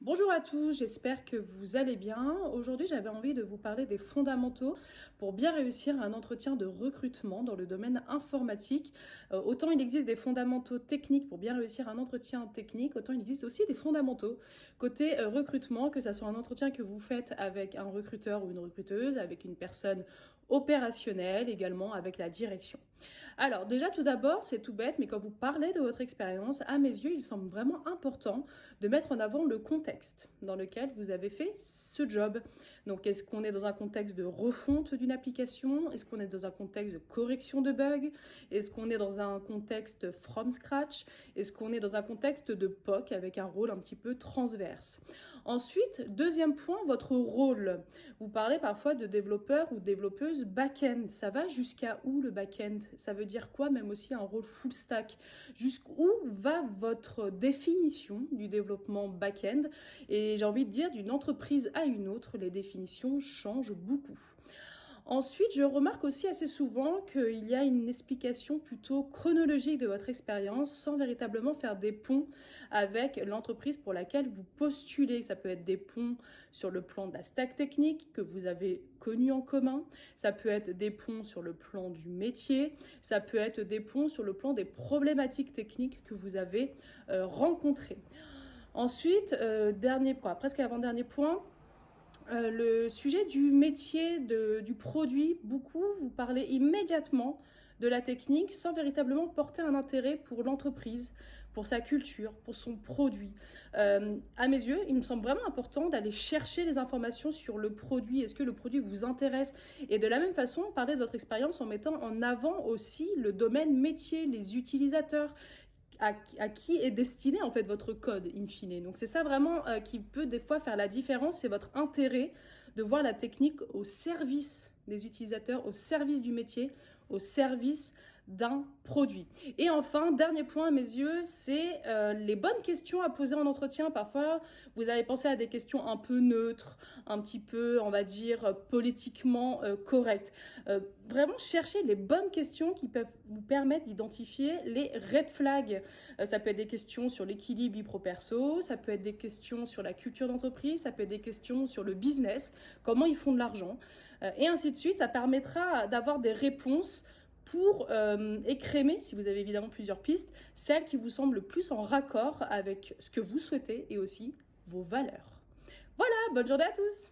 Bonjour à tous, j'espère que vous allez bien. Aujourd'hui, j'avais envie de vous parler des fondamentaux pour bien réussir un entretien de recrutement dans le domaine informatique. Autant il existe des fondamentaux techniques pour bien réussir un entretien technique, autant il existe aussi des fondamentaux côté recrutement, que ce soit un entretien que vous faites avec un recruteur ou une recruteuse, avec une personne opérationnelle, également avec la direction. Alors déjà tout d'abord, c'est tout bête, mais quand vous parlez de votre expérience, à mes yeux, il semble vraiment important de mettre en avant le contexte dans lequel vous avez fait ce job. Donc est-ce qu'on est dans un contexte de refonte d'une application? Est-ce qu'on est dans un contexte de correction de bugs? Est-ce qu'on est dans un contexte from scratch? Est-ce qu'on est dans un contexte de POC avec un rôle un petit peu transverse? Ensuite, deuxième point, votre rôle. Vous parlez parfois de développeur ou développeuse back-end. Ça va jusqu'à où le back-end? Ça veut dire quoi? Même aussi un rôle full stack. Jusqu'où va votre définition du développement back-end? Et j'ai envie de dire, d'une entreprise à une autre, les définitions changent beaucoup. Ensuite, je remarque aussi assez souvent qu'il y a une explication plutôt chronologique de votre expérience sans véritablement faire des ponts avec l'entreprise pour laquelle vous postulez. Ça peut être des ponts sur le plan de la stack technique que vous avez connu en commun, ça peut être des ponts sur le plan du métier, ça peut être des ponts sur le plan des problématiques techniques que vous avez rencontrées. Ensuite, presque avant-dernier point, le sujet du métier, du produit, beaucoup, vous parlez immédiatement de la technique sans véritablement porter un intérêt pour l'entreprise, pour sa culture, pour son produit. À mes yeux, il me semble vraiment important d'aller chercher les informations sur le produit. Est-ce que le produit vous intéresse? Et de la même façon, parler de votre expérience en mettant en avant aussi le domaine métier, les utilisateurs, à qui est destiné en fait votre code in fine. Donc c'est ça vraiment qui peut des fois faire la différence, c'est votre intérêt de voir la technique au service des utilisateurs, au service du métier, au service d'un produit. Et enfin, dernier point à mes yeux, c'est les bonnes questions à poser en entretien. Parfois, vous avez pensé à des questions un peu neutres, un petit peu, on va dire, politiquement correctes. Vraiment chercher les bonnes questions qui peuvent vous permettre d'identifier les red flags. Ça peut être des questions sur l'équilibre vie pro-perso, ça peut être des questions sur la culture d'entreprise, ça peut être des questions sur le business, comment ils font de l'argent, et ainsi de suite. Ça permettra d'avoir des réponses pour écrémer, si vous avez évidemment plusieurs pistes, celles qui vous semblent le plus en raccord avec ce que vous souhaitez et aussi vos valeurs. Voilà, bonne journée à tous!